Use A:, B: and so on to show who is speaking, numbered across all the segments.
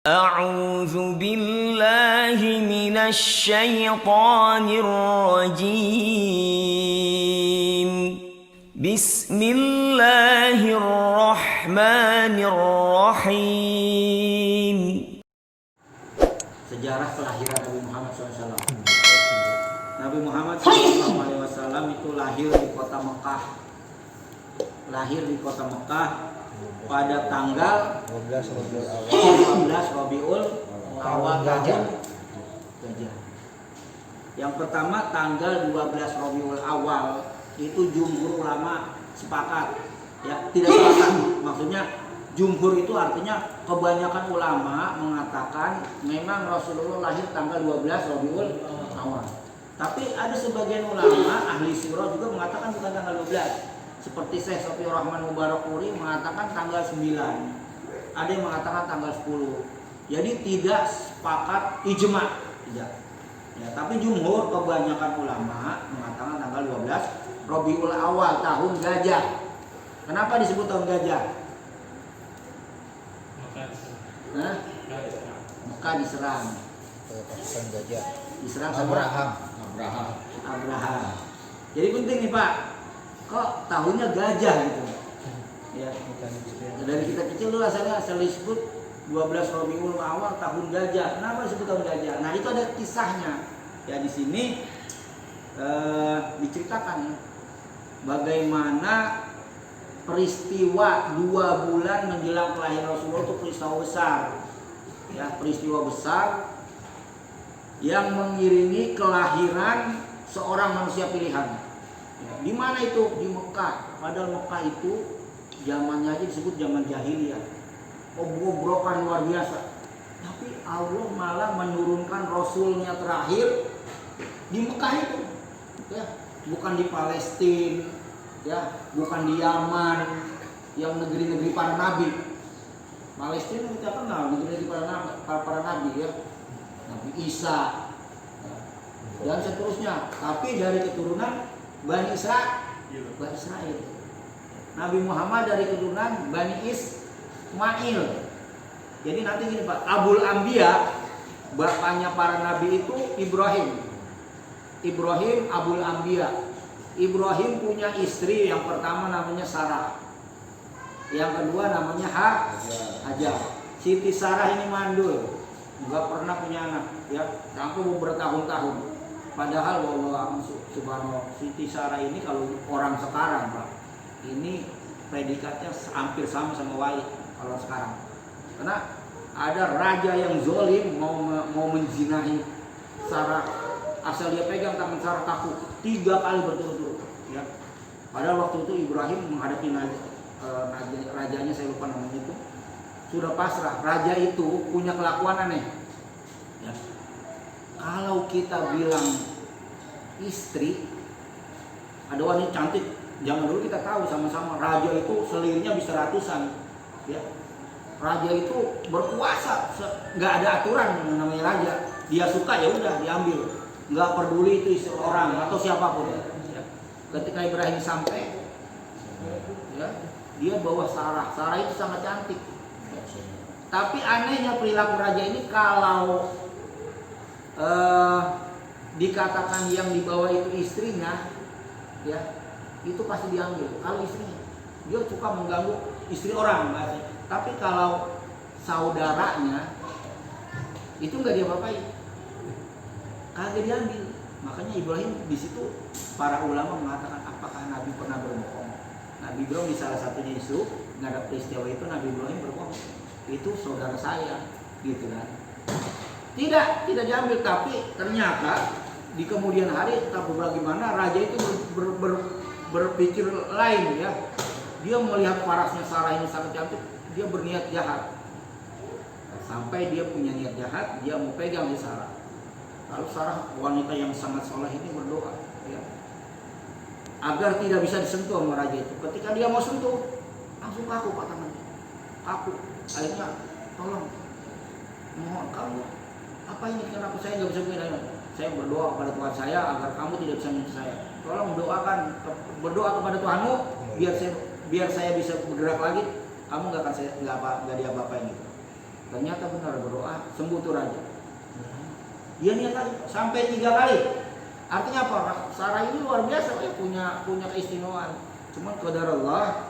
A: أعوذ بالله من الشيطان الرجيم بسم الله الرحمن الرحيم.
B: Sejarah kelahiran Nabi Muhammad SAW. Nabi Muhammad SAW itu lahir di kota Mekah. Pada tanggal 15 Rabiul Awal tahun Gajah. Yang pertama tanggal 12 Rabiul Awal itu jumhur ulama sepakat, ya, tidak sepakat. Maksudnya jumhur itu artinya kebanyakan ulama mengatakan memang Rasulullah lahir tanggal 12 Rabiul Awal. Tapi ada sebagian ulama ahli sirah juga mengatakan bukan tanggal 12. Seperti Syekh Sofiur Rahman Mubarakpuri mengatakan tanggal 9. Ada yang mengatakan tanggal 10. Jadi tidak sepakat ijma, tidak. Ya, tapi jumhur kebanyakan ulama mengatakan tanggal 12 Rabiul Awal tahun Gajah. Kenapa disebut tahun Gajah? Mekah diserang.
C: Pasukan gajah.
B: Diserang sama Abraham. Jadi penting nih Pak. Kok tahunnya gajah gitu? Ya. Dari kita kecil dulu asalnya disebut 12 Rabiul Awal tahun gajah. Kenapa disebut tahun gajah? Nah, itu ada kisahnya. Ya, di sini diceritakan bagaimana peristiwa 2 bulan menjelang kelahiran Rasulullah itu peristiwa besar. Ya, peristiwa besar yang mengiringi kelahiran seorang manusia pilihan. Ya, di mana itu? Di Mekah. Padahal Mekah itu zamannya aja disebut zaman jahiliyah. Obrokan luar biasa. Tapi Allah malah menurunkan Rasulnya terakhir di Mekah itu. Ya, bukan di Palestina, ya, bukan di Yaman, yang negeri-negeri para nabi. Palestina kita kenal negeri-negeri para nabi, ya. Nabi Isa, ya, dan seterusnya. Tapi dari keturunan Bani Israel. Nabi Muhammad dari keturunan Bani Ismail. Jadi nanti gini Pak, Abul Anbiya, bapaknya para nabi itu Ibrahim. Abul Anbiya. Ibrahim punya istri, yang pertama namanya Sarah. Yang kedua namanya Hajar. Siti Sarah ini mandul, nggak pernah punya anak, ya, sampai bertahun-tahun. Padahal wallahu subhanahu Siti Sarah ini kalau orang sekarang Pak, ini predikatnya hampir sama Wali kalau sekarang. Karena ada raja yang zolim mau menzinahi Sarah, asal dia pegang tangan Sarah kaku 3 kali berturut-turut. Ya. Padahal waktu itu Ibrahim menghadapi rajanya, saya lupa namanya itu, sudah pasrah. Raja itu punya kelakuan aneh. Ya. Kalau kita bilang istri, ada wanita cantik, zaman dulu kita tahu sama-sama raja itu selirnya bisa ratusan, ya. Raja itu berkuasa, nggak ada aturan namanya raja. Dia suka ya udah diambil, nggak peduli itu istri orang atau siapapun. Ya. Ketika Ibrahim sampai, ya, dia bawa Sarah. Sarah itu sangat cantik. Tapi anehnya perilaku raja ini kalau dikatakan yang dibawa itu istrinya, ya, itu pasti diambil. Kalau istrinya, dia suka mengganggu istri orang, bahasanya. Tapi kalau saudaranya itu nggak diapa-apain, kagak diambil. Makanya Ibrahim di situ para ulama mengatakan apakah Nabi pernah berbohong? Nabi Ibrahim di salah satunya isu nggak ada peristiwa itu Nabi Ibrahim berbohong. Itu saudara saya, gitu kan? Tidak diambil, tapi ternyata di kemudian hari entah bagaimana raja itu berpikir lain, ya. Dia melihat parasnya Sarah ini sangat cantik, dia berniat jahat. Sampai dia punya niat jahat, dia mau pegang di Sarah. Lalu Sarah, wanita yang sangat soleh ini, berdoa, ya, agar tidak bisa disentuh sama raja itu. Ketika dia mau sentuh, langsung kaku Pak tangannya. Kaku. Akhirnya, tolong, mohon kamu, apa ini, kenapa saya nggak bisa begini? Saya berdoa kepada Tuhan saya agar kamu tidak bisa menyentuh saya. Tolong berdoa kepada Tuhanmu biar saya bisa bergerak lagi. Kamu nggak diapa-apain gitu. Ternyata benar berdoa, sembuh tuh raja. Dia niat lagi sampai 3 kali. Artinya apa? Sarah ini luar biasa, punya keistimewaan. Cuman qadar Allah,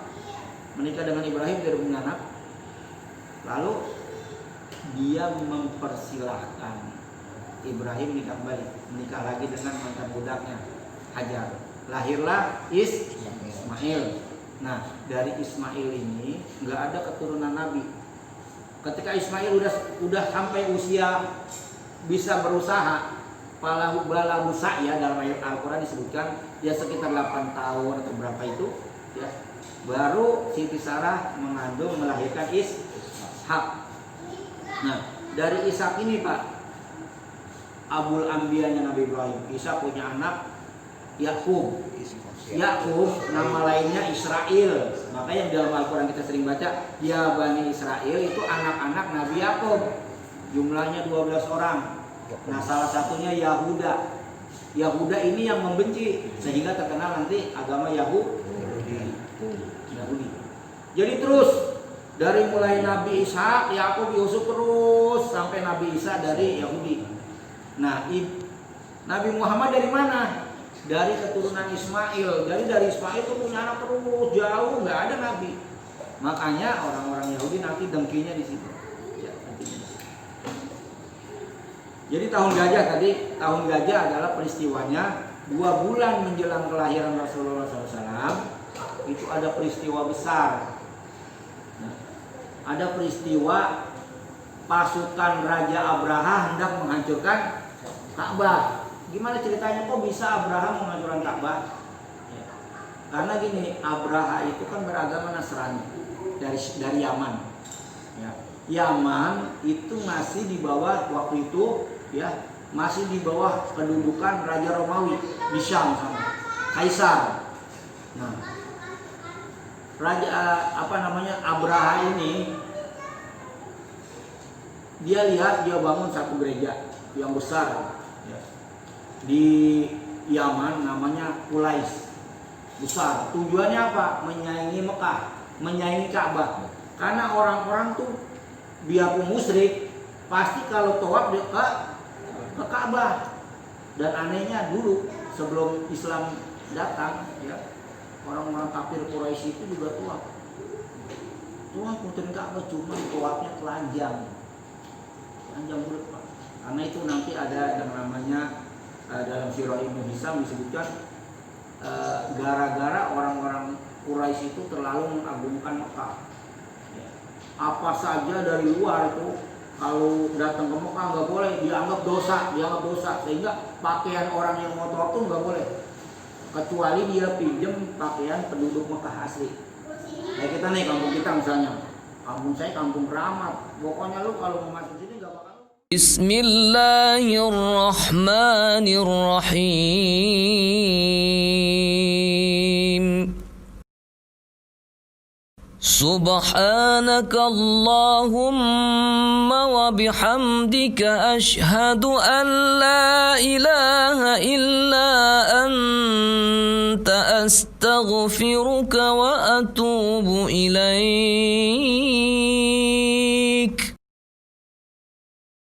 B: menikah dengan Ibrahim tidak punya anak. Lalu dia mempersilahkan Ibrahim menikah lagi dengan mantan budaknya Hajar. Lahirlah Ismail. Nah, dari Ismail ini nggak ada keturunan Nabi. Ketika Ismail udah sampai usia bisa berusaha, bala Musa ya, dalam ayat Al-Quran disebutkan dia sekitar 8 tahun atau berapa itu ya, baru Siti Sarah melahirkan Ishak. Nah, dari Ishak ini Pak, Abul Ambiyanya Nabi Ibrahim. Isa punya anak Yakub. Yakub nama lainnya Israel. Makanya di dalam Al-Quran kita sering baca ya Bani Israel, itu anak-anak Nabi Yakub. Jumlahnya 12 orang. Nah, salah satunya Yahuda. Yahuda ini yang membenci sehingga terkenal nanti agama Yahudi. Jadi terus dari mulai Nabi Ishak, Yakub, Yusuf terus sampai Nabi Isa dari Yahudi. Nah, Nabi Muhammad dari mana? Dari keturunan Ismail. Jadi dari Ismail itu punya anak terus jauh, nggak ada Nabi. Makanya orang-orang Yahudi nanti dengkinya di situ. Ya, jadi tahun gajah adalah peristiwanya 2 bulan menjelang kelahiran Rasulullah SAW. Itu ada peristiwa besar. Nah, ada peristiwa pasukan Raja Abraha hendak menghancurkan Ka'bah. Gimana ceritanya kok bisa Abraha menghancurkan Ka'bah? Ya. Karena gini, Abraha itu kan beragama Nasrani dari Yaman. Ya. Yaman itu masih di bawah waktu itu ya, masih di bawah kedudukan Raja Romawi di Syam sama Kaisar. Nah, Abraha ini dia lihat dia bangun satu gereja yang besar ya, di Yaman namanya Quraisy, besar. Tujuannya apa? Menyaingi Mekah, menyaingi Ka'bah. Karena orang-orang tuh biarpun musyrik pasti kalau tawaf ke Ka'bah. Dan anehnya dulu sebelum Islam datang ya, orang-orang kafir Quraisy itu juga tawaf muterin Ka'bah, cuma tawafnya telanjang bulat Pak. Karena itu nanti ada yang namanya dalam Sirah Ibnu Hisam disebutkan gara-gara orang-orang Quraisy itu terlalu mengagungkan Mekah. Ya. Apa saja dari luar itu kalau datang ke Mekah nggak boleh, dianggap dosa, sehingga pakaian orang yang mau tawaf tuh nggak boleh, kecuali dia pinjem pakaian penduduk Mekah asli. Kayak kita nih, kampung kita misalnya, kampung saya kampung keramat, pokoknya lu kalau mau masuk sini nggak bakal.
A: Bismillahirrahmanirrahim. Subhanaka Allahumma wa bihamdika ashhadu an la ilaha illa anta astaghfiruka wa atubu ilaik.